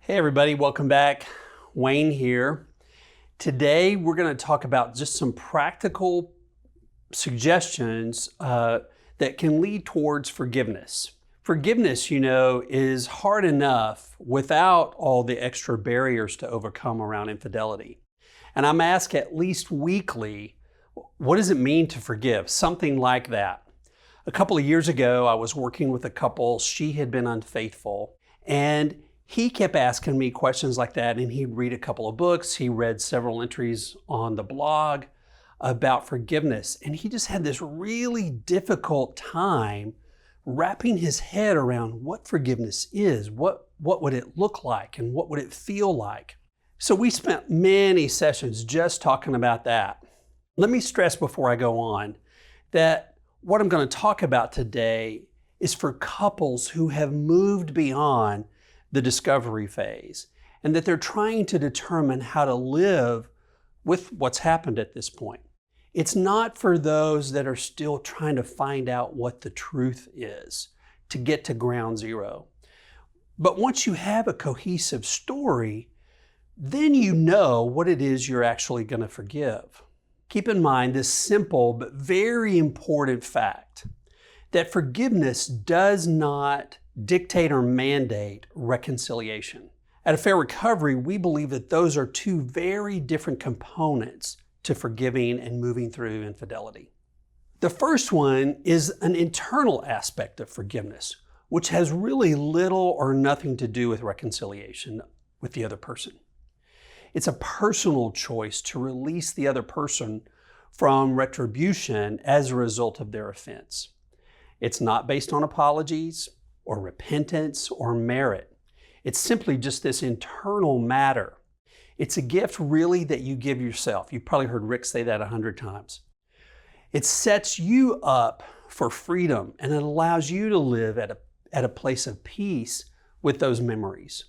Hey everybody, welcome back. Wayne here. Today we're going to talk about just some practical suggestions that can lead towards forgiveness. Forgiveness, is hard enough without all the extra barriers to overcome around infidelity. And I'm asked at least weekly, what does it mean to forgive? Something like that. A couple of years ago, I was working with a couple. She had been unfaithful, and he kept asking me questions like that, and he'd read a couple of books. He read several entries on the blog about forgiveness, and he just had this really difficult time wrapping his head around what forgiveness is, what would it look like, and what would it feel like. So we spent many sessions just talking about that. Let me stress before I go on that what I'm going to talk about today is for couples who have moved beyond the discovery phase, and that they're trying to determine how to live with what's happened at this point. It's not for those that are still trying to find out what the truth is to get to ground zero. But once you have a cohesive story, then you know what it is you're actually going to forgive. Keep in mind this simple but very important fact that forgiveness does not dictate or mandate reconciliation. At A Fair Recovery, we believe that those are two very different components to forgiving and moving through infidelity. The first one is an internal aspect of forgiveness, which has really little or nothing to do with reconciliation with the other person. It's a personal choice to release the other person from retribution as a result of their offense. It's not based on apologies or repentance or merit. It's simply just this internal matter. It's a gift really that you give yourself. You've probably heard Rick say that 100 times. It sets you up for freedom, and it allows you to live at a place of peace with those memories.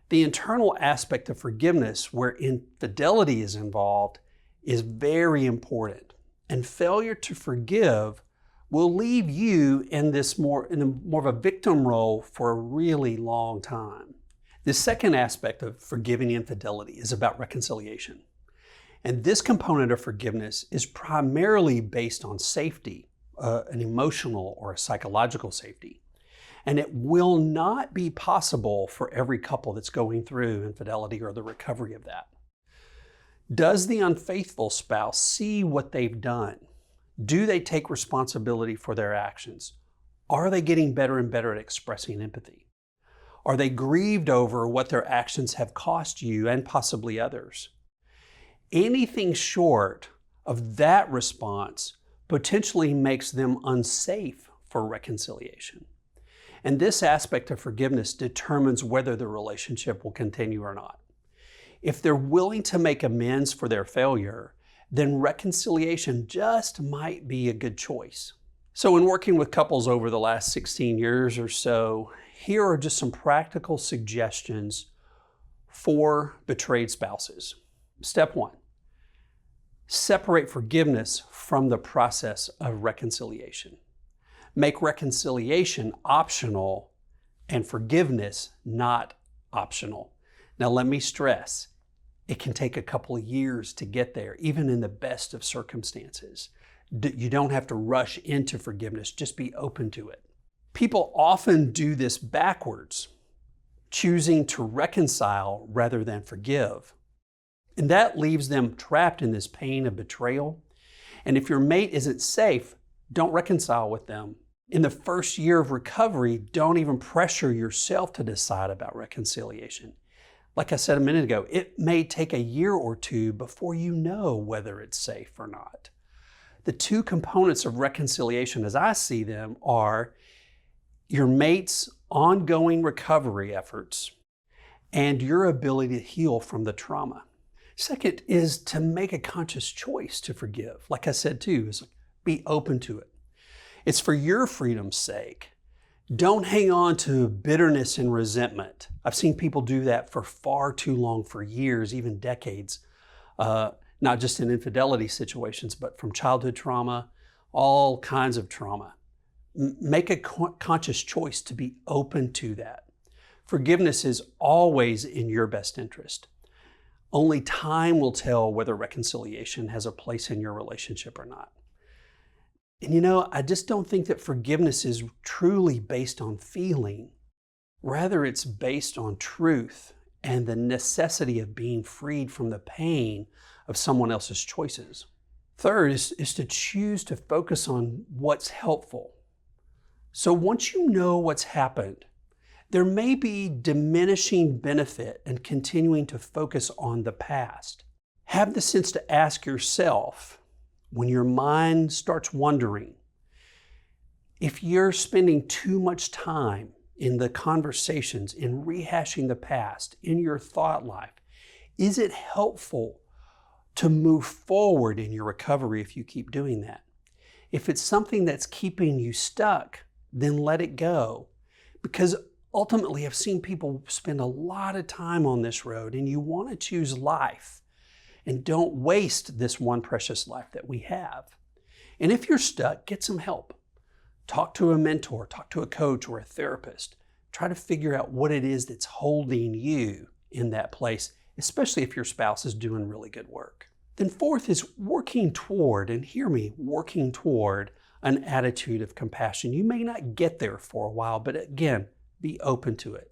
The internal aspect of forgiveness where infidelity is involved is very important, and failure to forgive will leave you in more of a victim role for a really long time. The second aspect of forgiving infidelity is about reconciliation. And this component of forgiveness is primarily based on safety, an emotional or a psychological safety. And it will not be possible for every couple that's going through infidelity or the recovery of that. Does the unfaithful spouse see what they've done? Do they take responsibility for their actions? Are they getting better and better at expressing empathy? Are they grieved over what their actions have cost you and possibly others? Anything short of that response potentially makes them unsafe for reconciliation. And this aspect of forgiveness determines whether the relationship will continue or not. If they're willing to make amends for their failure, then reconciliation just might be a good choice. So in working with couples over the last 16 years or so, here are just some practical suggestions for betrayed spouses. Step 1, separate forgiveness from the process of reconciliation. Make reconciliation optional and forgiveness not optional. Now let me stress, it can take a couple of years to get there, even in the best of circumstances. You don't have to rush into forgiveness, just be open to it. People often do this backwards, choosing to reconcile rather than forgive. And that leaves them trapped in this pain of betrayal. And if your mate isn't safe, don't reconcile with them. In the first year of recovery, don't even pressure yourself to decide about reconciliation. Like I said a minute ago, it may take a year or two before you know whether it's safe or not. The two components of reconciliation as I see them are your mate's ongoing recovery efforts and your ability to heal from the trauma. Second is to make a conscious choice to forgive. Like I said too, is be open to it. It's for your freedom's sake. Don't hang on to bitterness and resentment. I've seen people do that for far too long, for years, even decades, not just in infidelity situations, but from childhood trauma, all kinds of trauma. Make a conscious choice to be open to that. Forgiveness is always in your best interest. Only time will tell whether reconciliation has a place in your relationship or not. And I just don't think that forgiveness is truly based on feeling. Rather, it's based on truth and the necessity of being freed from the pain of someone else's choices. Third is to choose to focus on what's helpful. So once you know what's happened, there may be diminishing benefit in continuing to focus on the past. Have the sense to ask yourself, when your mind starts wandering, if you're spending too much time in the conversations, in rehashing the past, in your thought life, is it helpful to move forward in your recovery if you keep doing that? If it's something that's keeping you stuck, then let it go. Because ultimately, I've seen people spend a lot of time on this road, and you want to choose life. And don't waste this one precious life that we have. And if you're stuck, get some help. Talk to a mentor, talk to a coach or a therapist. Try to figure out what it is that's holding you in that place, especially if your spouse is doing really good work. Then fourth is working toward, and hear me, working toward an attitude of compassion. You may not get there for a while, but again, be open to it.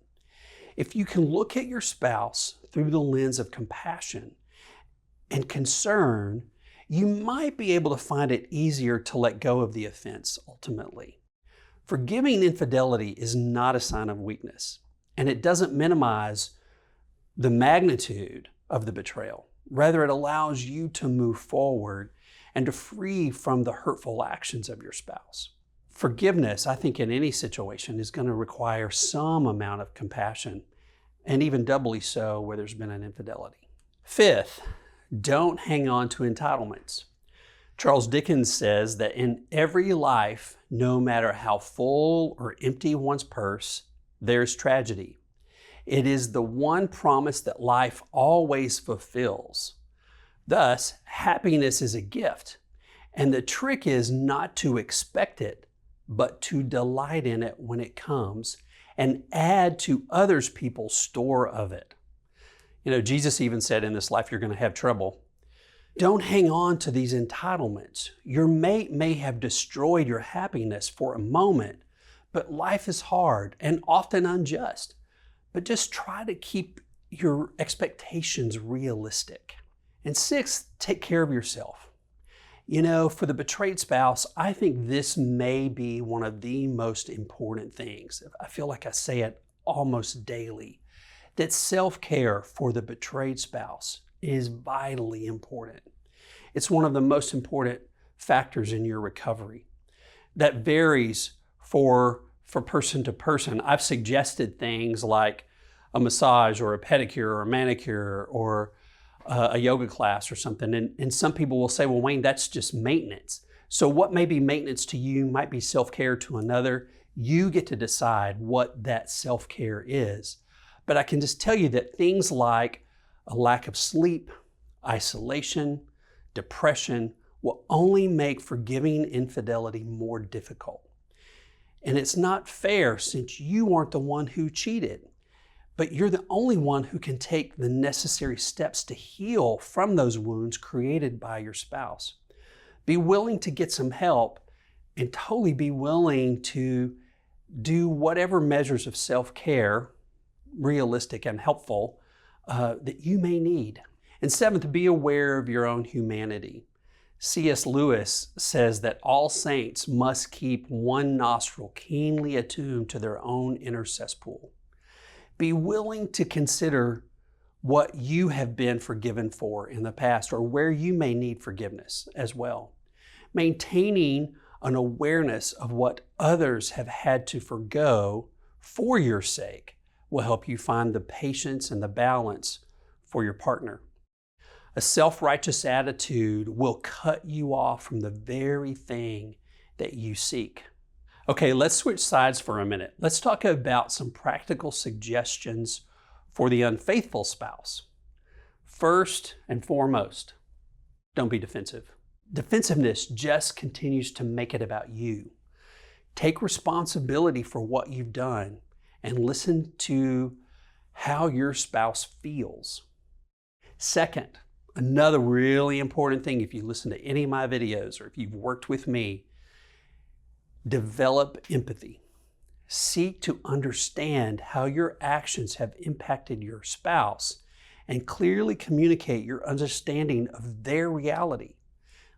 If you can look at your spouse through the lens of compassion and concern, you might be able to find it easier to let go of the offense ultimately. Forgiving infidelity is not a sign of weakness, and it doesn't minimize the magnitude of the betrayal. Rather, it allows you to move forward and to free from the hurtful actions of your spouse. Forgiveness, I think, in any situation is going to require some amount of compassion, and even doubly so where there's been an infidelity. Fifth, don't hang on to entitlements. Charles Dickens says that in every life, no matter how full or empty one's purse, there's tragedy. It is the one promise that life always fulfills. Thus, happiness is a gift, and the trick is not to expect it, but to delight in it when it comes and add to others people's store of it. Jesus even said in this life you're going to have trouble. Don't hang on to these entitlements. Your mate may have destroyed your happiness for a moment, but life is hard and often unjust. But just try to keep your expectations realistic. And sixth, take care of yourself. For the betrayed spouse, I think this may be one of the most important things. I feel like I say it almost daily, that self-care for the betrayed spouse is vitally important. It's one of the most important factors in your recovery. That varies for person to person. I've suggested things like a massage or a pedicure or a manicure or a yoga class or something. And some people will say, well, Wayne, that's just maintenance. So what may be maintenance to you might be self-care to another. You get to decide what that self-care is. But I can just tell you that things like a lack of sleep, isolation, depression will only make forgiving infidelity more difficult. And it's not fair since you aren't the one who cheated, but you're the only one who can take the necessary steps to heal from those wounds created by your spouse. Be willing to get some help and totally be willing to do whatever measures of self-care, realistic and helpful, that you may need. And seventh, be aware of your own humanity. C.S. Lewis says that all saints must keep one nostril keenly attuned to their own inner cesspool. Be willing to consider what you have been forgiven for in the past or where you may need forgiveness as well. Maintaining an awareness of what others have had to forgo for your sake will help you find the patience and the balance for your partner. A self-righteous attitude will cut you off from the very thing that you seek. Okay, let's switch sides for a minute. Let's talk about some practical suggestions for the unfaithful spouse. First and foremost, don't be defensive. Defensiveness just continues to make it about you. Take responsibility for what you've done and listen to how your spouse feels. Second, another really important thing, if you listen to any of my videos or if you've worked with me, develop empathy. Seek to understand how your actions have impacted your spouse and clearly communicate your understanding of their reality.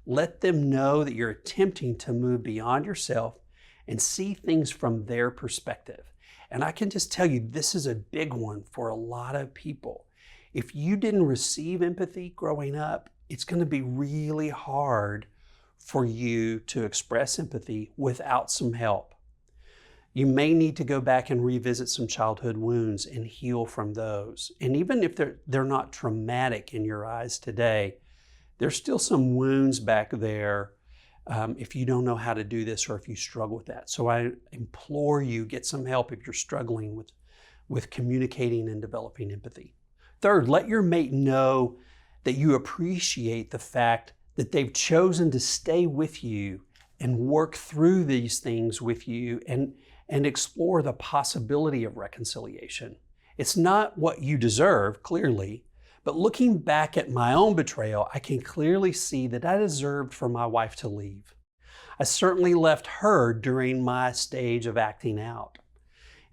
Let them know that you're attempting to move beyond yourself and see things from their perspective. And I can just tell you, this is a big one for a lot of people. If you didn't receive empathy growing up, it's going to be really hard for you to express empathy without some help. You may need to go back and revisit some childhood wounds and heal from those. And even if they're not traumatic in your eyes today, there's still some wounds back there if you don't know how to do this or if you struggle with that. So I implore you, get some help if you're struggling with communicating and developing empathy. Third, let your mate know that you appreciate the fact that they've chosen to stay with you and work through these things with you and explore the possibility of reconciliation. It's not what you deserve, clearly, but looking back at my own betrayal, I can clearly see that I deserved for my wife to leave. I certainly left her during my stage of acting out.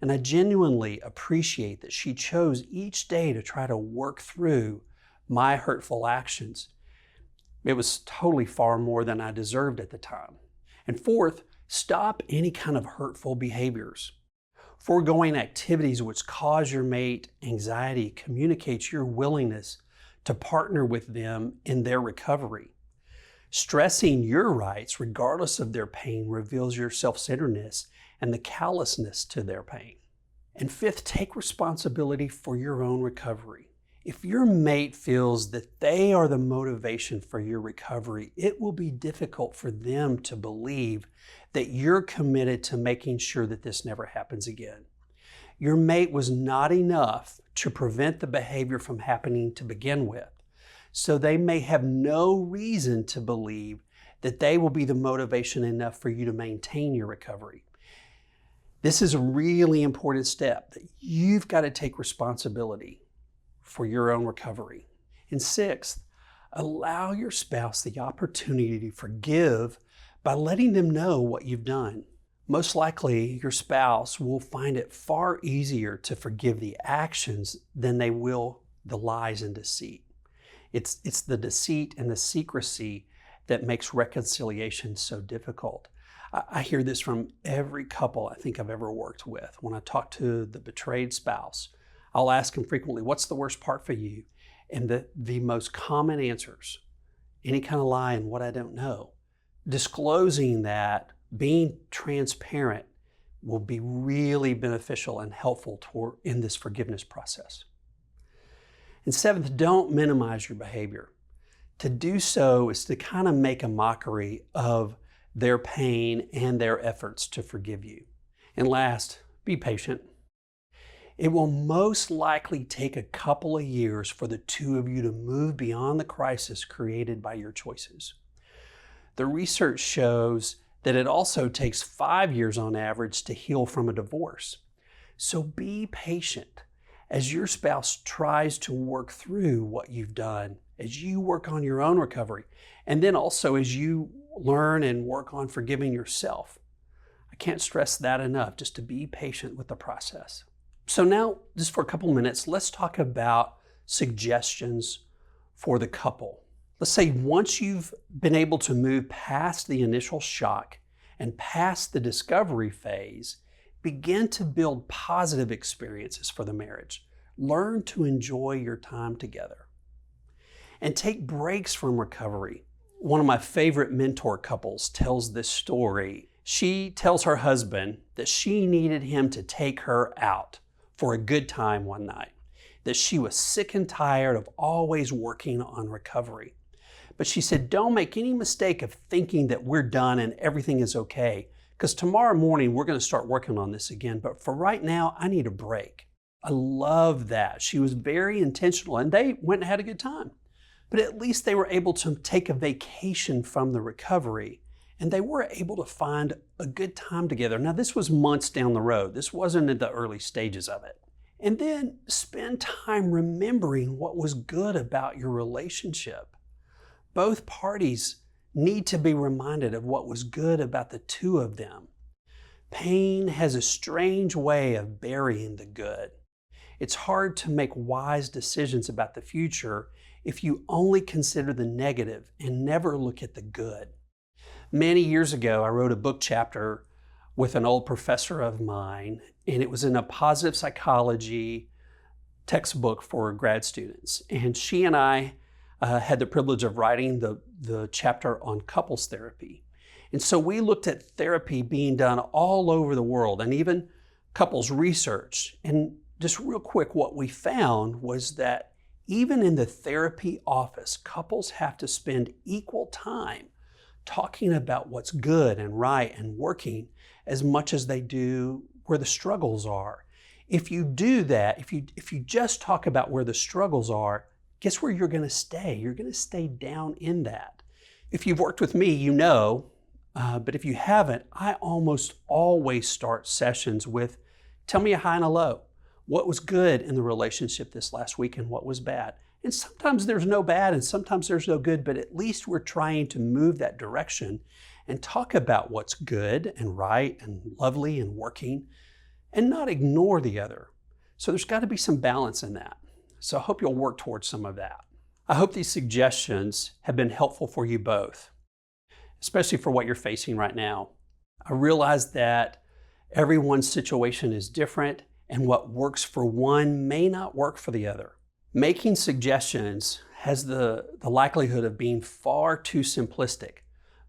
And I genuinely appreciate that she chose each day to try to work through my hurtful actions. It was totally far more than I deserved at the time. And fourth, stop any kind of hurtful behaviors. Foregoing activities which cause your mate anxiety communicates your willingness to partner with them in their recovery. Stressing your rights, regardless of their pain, reveals your self-centeredness and the callousness to their pain. And fifth, take responsibility for your own recovery. If your mate feels that they are the motivation for your recovery, it will be difficult for them to believe that you're committed to making sure that this never happens again. Your mate was not enough to prevent the behavior from happening to begin with, so they may have no reason to believe that they will be the motivation enough for you to maintain your recovery. This is a really important step, that you've got to take responsibility for your own recovery. And sixth, allow your spouse the opportunity to forgive by letting them know what you've done. Most likely, your spouse will find it far easier to forgive the actions than they will the lies and deceit. It's the deceit and the secrecy that makes reconciliation so difficult. I hear this from every couple I think I've ever worked with. When I talk to the betrayed spouse, I'll ask them frequently, what's the worst part for you? And the most common answers, any kind of lie and what I don't know. Disclosing that, being transparent will be really beneficial and helpful in this forgiveness process. And seventh, don't minimize your behavior. To do so is to kind of make a mockery of their pain and their efforts to forgive you. And last, be patient. It will most likely take a couple of years for the two of you to move beyond the crisis created by your choices. The research shows that it also takes 5 years on average to heal from a divorce. So be patient as your spouse tries to work through what you've done, as you work on your own recovery, and then also as you learn and work on forgiving yourself. I can't stress that enough, just to be patient with the process. So now, just for a couple minutes, let's talk about suggestions for the couple. Let's say once you've been able to move past the initial shock and past the discovery phase, begin to build positive experiences for the marriage. Learn to enjoy your time together. And take breaks from recovery. One of my favorite mentor couples tells this story. She tells her husband that she needed him to take her out for a good time one night, that she was sick and tired of always working on recovery. But she said, don't make any mistake of thinking that we're done and everything is okay, because tomorrow morning we're going to start working on this again, but for right now, I need a break. I love that. She was very intentional and they went and had a good time. But at least they were able to take a vacation from the recovery and they were able to find a good time together. Now, this was months down the road. This wasn't in the early stages of it. And then spend time remembering what was good about your relationship. Both parties need to be reminded of what was good about the two of them. Pain has a strange way of burying the good. It's hard to make wise decisions about the future if you only consider the negative and never look at the good. Many years ago, I wrote a book chapter with an old professor of mine, and it was in a positive psychology textbook for grad students. And she and I had the privilege of writing the chapter on couples therapy. And so we looked at therapy being done all over the world and even couples research. And just real quick, what we found was that even in the therapy office, couples have to spend equal time talking about what's good and right and working as much as they do where the struggles are. If you do that, if you just talk about where the struggles are, guess where you're going to stay? You're going to stay down in that. If you've worked with me, you know, but if you haven't, I almost always start sessions with, tell me a high and a low. What was good in the relationship this last week and what was bad? And sometimes there's no bad and sometimes there's no good, but at least we're trying to move that direction and talk about what's good and right and lovely and working and not ignore the other. So there's got to be some balance in that. So I hope you'll work towards some of that. I hope these suggestions have been helpful for you both, especially for what you're facing right now. I realize that everyone's situation is different and what works for one may not work for the other. Making suggestions has the likelihood of being far too simplistic,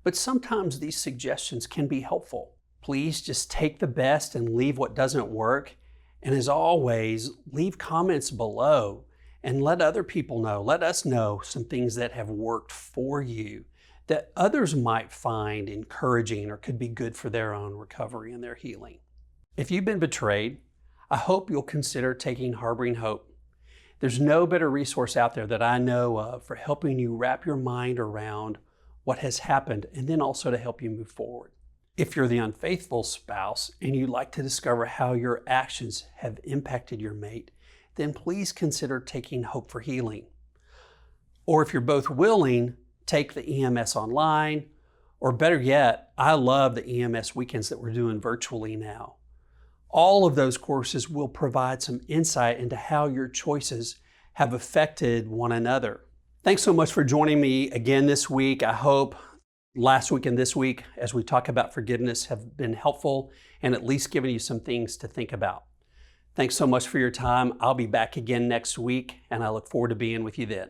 but sometimes these suggestions can be helpful. Please just take the best and leave what doesn't work. And as always, leave comments below and let other people know, let us know some things that have worked for you that others might find encouraging or could be good for their own recovery and their healing. If you've been betrayed, I hope you'll consider taking Harboring Hope. There's no better resource out there that I know of for helping you wrap your mind around what has happened and then also to help you move forward. If you're the unfaithful spouse and you'd like to discover how your actions have impacted your mate, then please consider taking Hope for Healing. Or if you're both willing, take the EMS online, or better yet, I love the EMS weekends that we're doing virtually now. All of those courses will provide some insight into how your choices have affected one another. Thanks so much for joining me again this week. I hope last week and this week, as we talk about forgiveness, have been helpful and at least given you some things to think about. Thanks so much for your time. I'll be back again next week, and I look forward to being with you then.